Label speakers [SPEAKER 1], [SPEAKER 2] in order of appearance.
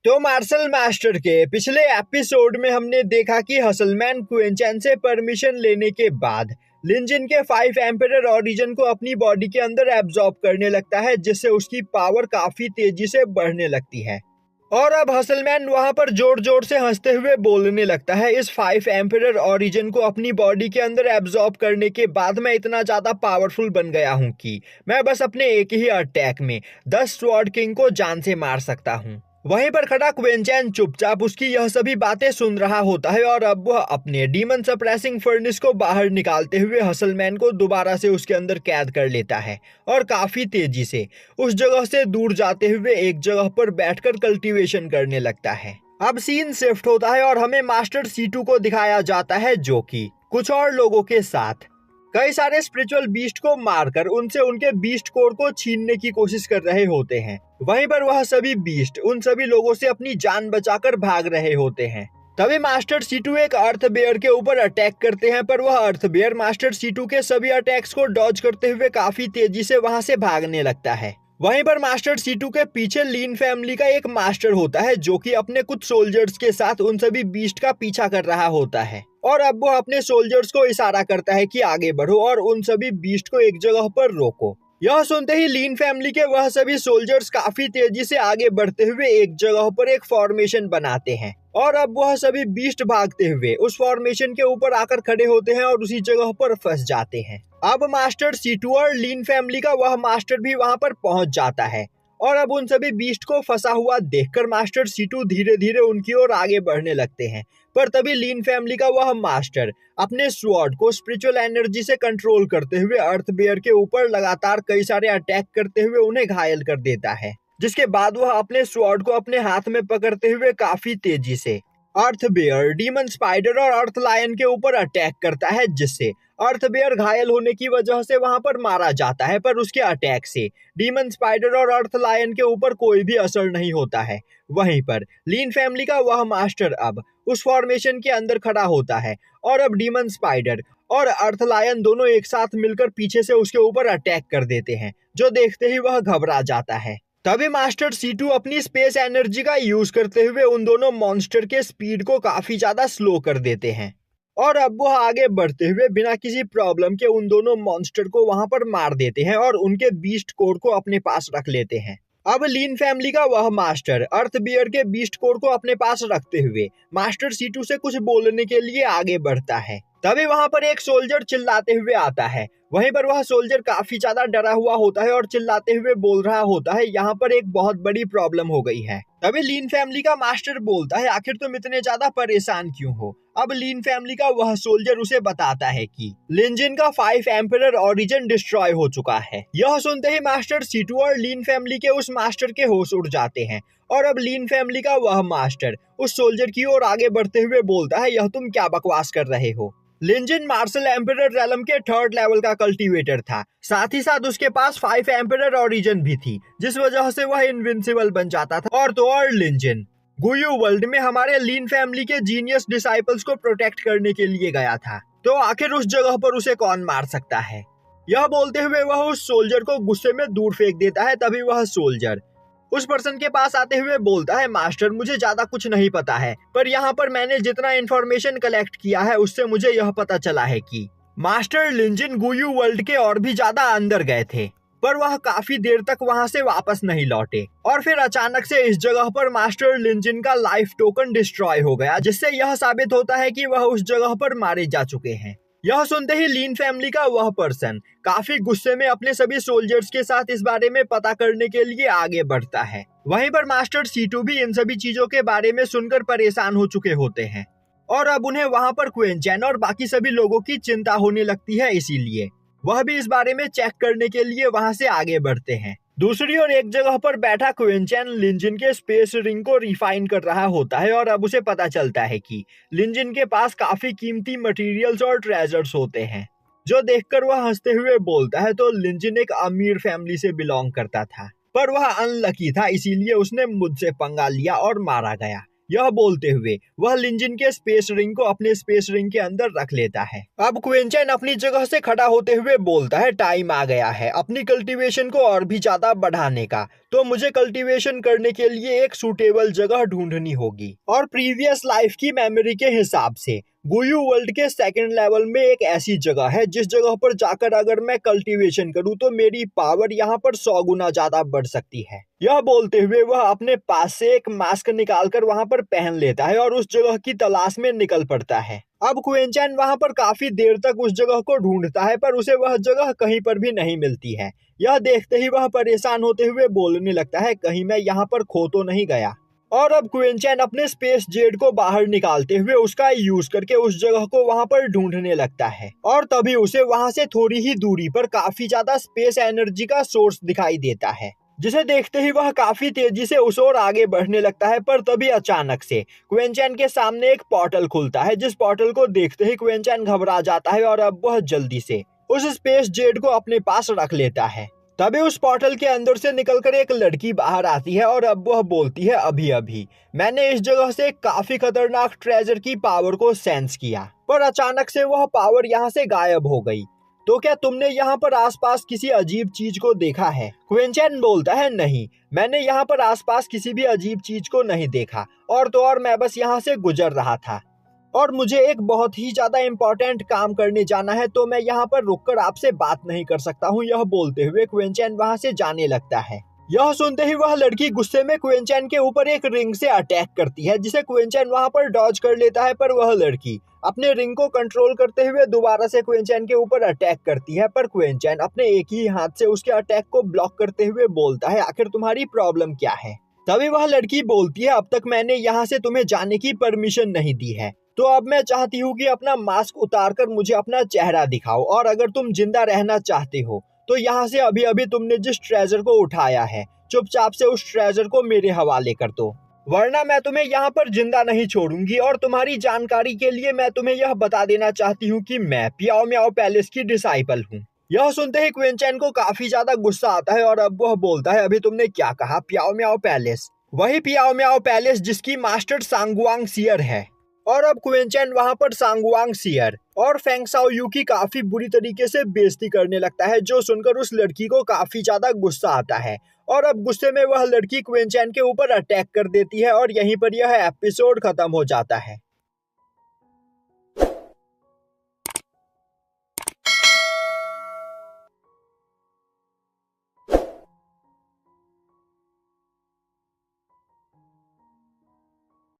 [SPEAKER 1] तो martial master के पिछले एपिसोड में हमने देखा कि हसलमैन क्विंचैन से परमिशन लेने के बाद लिंजिन के 5 एम्परर ऑरिजन को अपनी बॉडी के अंदर एब्जॉर्ब करने लगता है, जिससे उसकी पावर काफी तेजी से बढ़ने लगती है। और अब हसलमैन वहां पर जोर जोर से हंसते हुए बोलने लगता है, इस 5 एम्परर ऑरिजन को अपनी बॉडी के अंदर एब्जॉर्ब करने के बाद मैं इतना ज्यादा पावरफुल बन गया हूं कि मैं बस अपने एक ही अटैक में 10 स्वॉर्ड किंग को जान से मार सकता हूं। वहीं पर खड़ा क्विंचैन चुपचाप उसकी यह सभी बातें सुन रहा होता है और अब वह अपने डीमन सप्रेसिंग फर्नेस को बाहर निकालते हुए हसलमैन को दोबारा से उसके अंदर कैद कर लेता है और काफी तेजी से उस जगह से दूर जाते हुए एक जगह पर बैठकर कल्टीवेशन करने लगता है। अब सीन शिफ्ट होता है और हमें मास्टर C2 को दिखाया जाता है, जो कि कुछ और लोगों के साथ कई सारे स्पिरिचुअल बीस्ट को मारकर उनसे उनके बीस्ट कोर को छीनने की कोशिश कर रहे होते हैं। वहीं पर वह सभी बीस्ट उन सभी लोगों से अपनी जान बचाकर भाग रहे होते हैं। तभी मास्टर C2 एक अर्थ बेयर के ऊपर अटैक करते हैं, पर वह अर्थ बेयर मास्टर C2 के सभी अटैक्स को डॉज करते हुए काफी तेजी से वहां से भागने लगता है। वहीं पर मास्टर C2 के पीछे लीन फैमिली का एक मास्टर होता है, जो कि अपने कुछ सोल्जर्स के साथ उन सभी बीस्ट का पीछा कर रहा होता है। और अब वो अपने सोल्जर्स को इशारा करता है कि आगे बढ़ो और उन सभी बीस्ट को एक जगह पर रोको। यह सुनते ही लीन फैमिली के वह सभी सोल्जर्स काफी तेजी से आगे बढ़ते हुए एक जगह पर एक फॉर्मेशन बनाते हैं और अब वह सभी बीस्ट भागते हुए उस फॉर्मेशन के ऊपर आकर खड़े होते हैं और उसी जगह पर फंस जाते हैं। अब मास्टर C2 और लीन फैमिली का वह मास्टर भी वहां पर पहुंच जाता है और अब उन सभी बीस्ट को फंसा हुआ देखकर मास्टर C2 धीरे धीरे उनकी ओर आगे बढ़ने लगते हैं। पर तभी लीन फैमिली का वह मास्टर अपने स्वॉर्ड को स्पिरिचुअल एनर्जी से कंट्रोल करते हुए अर्थ बेयर के ऊपर लगातार कई सारे अटैक करते हुए उन्हें घायल कर देता है, जिसके बाद वह अपने स्वॉर्ड को अपने हाथ में पकड़ते हुए काफी तेजी से अर्थ बेयर, डीमन स्पाइडर और अर्थ लायन के ऊपर अटैक करता है, जिससे अर्थ बेयर घायल होने की वजह से वहां पर मारा जाता है। पर उसके अटैक से डीमन स्पाइडर और अर्थ लायन के ऊपर कोई भी असर नहीं होता है। वहीं पर लीन फैमिली का वह मास्टर अब उस फॉर्मेशन के अंदर खड़ा होता है और अब डीमन स्पाइडर और अर्थ लायन दोनों एक साथ मिलकर पीछे से उसके ऊपर अटैक कर देते हैं, जो देखते ही वह घबरा जाता है। तभी मास्टर C2 अपनी स्पेस एनर्जी का यूज करते हुए उन दोनों मॉन्स्टर के स्पीड को काफी ज्यादा स्लो कर देते हैं और अब वह आगे बढ़ते हुए बिना किसी प्रॉब्लम के उन दोनों मॉन्स्टर को वहां पर मार देते हैं और उनके बीस्ट कोर को अपने पास रख लेते हैं। अब लीन फैमिली का वह मास्टर अर्थ बियर के बीस्ट कोर को अपने पास रखते हुए मास्टर C2 से कुछ बोलने के लिए आगे बढ़ता है। तभी वहां पर एक सोल्जर चिल्लाते हुए आता है। वहीं पर वह सोल्जर काफी ज्यादा डरा हुआ होता है और चिल्लाते हुए बोल रहा होता है, यहाँ पर एक बहुत बड़ी प्रॉब्लम हो गई है। तभी लीन फैमिली का मास्टर बोलता है, आखिर तुम इतने ज्यादा परेशान क्यों हो? अब लीन फैमिली का वह सोल्जर उसे बताता है कि लिंजिन का 5 एम्परर ऑरिजन डिस्ट्रॉय हो चुका है। यह सुनते ही मास्टर C2 और लीन फैमिली के उस मास्टर के होश उड़ जाते हैं और अब लीन फैमिली का वह मास्टर उस सोल्जर की ओर आगे बढ़ते हुए बोलता है, यह तुम क्या बकवास कर रहे हो? लिंजिन मार्शल एम्परर रेलम के 3rd लेवल का कल्टीवेटर था, साथ ही साथ उसके पास 5 एम्परर ऑरिजन भी थी, जिस वजह से वह इनविंसिबल बन जाता था। और तो और लिंजिन गुयू वर्ल्ड में हमारे लीन फैमिली के जीनियस डिसाइपल्स को प्रोटेक्ट करने के लिए गया था, तो आखिर उस जगह पर उसे कौन मार सकता है? यह बोलते हुए वह उस सोल्जर को गुस्से में दूर फेंक देता है। तभी वह सोल्जर उस पर्सन के पास आते हुए बोलता है, मास्टर मुझे ज्यादा कुछ नहीं पता है, पर यहाँ पर मैंने जितना इंफॉर्मेशन कलेक्ट किया है उससे मुझे यह पता चला है कि मास्टर लिंजिन गुयू वर्ल्ड के और भी ज्यादा अंदर गए थे, पर वह काफी देर तक वहां से वापस नहीं लौटे और फिर अचानक से इस जगह पर मास्टर लिंजिन का लाइफ टोकन डिस्ट्रॉय हो गया, जिससे यह साबित होता है कि वह उस जगह पर मारे जा चुके हैं। यह सुनते ही लीन फैमिली का वह पर्सन काफी गुस्से में अपने सभी सोल्जर्स के साथ इस बारे में पता करने के लिए आगे बढ़ता है। वहीं पर मास्टर C2 भी इन सभी चीजों के बारे में सुनकर परेशान हो चुके होते हैं और अब उन्हें वहां पर क्विंचैन और बाकी सभी लोगों की चिंता होने लगती है, इसीलिए वह भी इस बारे में चेक करने के लिए वहां से आगे बढ़ते हैं। दूसरी ओर एक जगह पर बैठा क्विंचैन लिंजिन के स्पेस रिंग को रिफाइन कर रहा होता है और अब उसे पता चलता है कि लिंजिन के पास काफी कीमती मटेरियल्स और ट्रेजर्स होते हैं, जो देखकर वह हंसते हुए बोलता है, तो लिंजिन एक अमीर फैमिली से बिलोंग करता था, पर वह अनलकी था, इसीलिए उसने मुझसे पंगा लिया और मारा गया। यह बोलते हुए वह लिंजिन के स्पेस रिंग को अपने स्पेस रिंग के अंदर रख लेता है। अब क्विंचैन अपनी जगह से खड़ा होते हुए बोलता है, टाइम आ गया है अपनी कल्टीवेशन को और भी ज्यादा बढ़ाने का, तो मुझे कल्टीवेशन करने के लिए एक सूटेबल जगह ढूंढनी होगी। और प्रीवियस लाइफ की मेमोरी के हिसाब से गुयू वर्ल्ड के सेकंड लेवल में एक ऐसी जगह है जिस जगह पर जाकर अगर मैं कल्टीवेशन करूं तो मेरी पावर यहाँ पर 100 गुना ज्यादा बढ़ सकती है। यह बोलते हुए वह अपने पास से एक मास्क निकालकर वहां पर पहन लेता है और उस जगह की तलाश में निकल पड़ता है। अब क्विंचैन वहां पर काफी देर तक उस जगह को ढूंढता है पर उसे वह जगह कहीं पर भी नहीं मिलती है। यह देखते ही वह परेशान होते हुए बोलने लगता है, कहीं मैं यहाँ पर खो तो नहीं गया। और अब क्विंचैन अपने स्पेस जेट को बाहर निकालते हुए उसका यूज करके उस जगह को वहां पर ढूंढने लगता है। और तभी उसे वहां से थोड़ी ही दूरी पर काफी ज्यादा स्पेस एनर्जी का सोर्स दिखाई देता है, जिसे देखते ही वह काफी तेजी से उस ओर आगे बढ़ने लगता है। पर तभी अचानक से क्विंचैन के सामने एक पोर्टल खुलता है, जिस पोर्टल को देखते ही क्विंचैन घबरा जाता है और अब वह जल्दी से उस स्पेस जेट को अपने पास रख लेता है। तभी उस पोर्टल के अंदर से निकलकर एक लड़की बाहर आती है और अब वह बोलती है, अभी अभी मैंने इस जगह से काफी खतरनाक ट्रेजर की पावर को सेंस किया, पर अचानक से वह पावर यहाँ से गायब हो गई। तो क्या तुमने यहाँ पर आसपास किसी अजीब चीज को देखा है? क्विंचैन बोलता है, नहीं, मैंने यहाँ पर आसपास किसी भी अजीब चीज को नहीं देखा, और तो और मैं बस यहाँ से गुजर रहा था और मुझे एक बहुत ही ज्यादा इम्पोर्टेंट काम करने जाना है, तो मैं यहाँ पर रुककर आपसे बात नहीं कर सकता हूँ। यह बोलते हुए क्विंचैन वहाँ से जाने लगता है। यह सुनते ही वह लड़की गुस्से में क्विंचैन के ऊपर एक रिंग से अटैक करती है, जिसे क्विंचैन वहाँ पर डॉज कर लेता है। पर वह लड़की अपने रिंग को कंट्रोल करते हुए दोबारा से क्विंचैन के ऊपर अटैक करती है, पर क्विंचैन अपने एक ही हाथ से उसके अटैक को ब्लॉक करते हुए बोलता है, आखिर तुम्हारी प्रॉब्लम क्या है? तभी वह लड़की बोलती है, अब तक मैंने यहाँ से तुम्हें जाने की परमिशन नहीं दी है, तो अब मैं चाहती हूँ कि अपना मास्क उतारकर मुझे अपना चेहरा दिखाओ, और अगर तुम जिंदा रहना चाहते हो तो यहाँ से अभी अभी तुमने जिस ट्रेजर को उठाया है चुपचाप से उस ट्रेजर को मेरे हवाले कर दो, वरना मैं तुम्हें यहाँ पर जिंदा नहीं छोड़ूंगी। और तुम्हारी जानकारी के लिए मैं तुम्हें यह बता देना चाहती हूँ कि मैं पियाओ मियाओ पैलेस की डिसाइपल हूँ। यह सुनते ही क्विंचैन को काफी ज्यादा गुस्सा आता है और अब वह बोलता है, अभी तुमने क्या कहा? पियाओ मियाओ पैलेस? वही पियाओ मियाओ पैलेस जिसकी मास्टर सांगवांग सियर है। और अब क्विंचैन वहां पर सांगवांग सियर और फेंग शाओयू की काफी बुरी तरीके से बेइज्जती करने लगता है, जो सुनकर उस लड़की को काफी ज्यादा गुस्सा आता है। और अब गुस्से में वह लड़की क्विंचैन के ऊपर अटैक कर देती है और यहीं पर यह एपिसोड खत्म हो जाता है।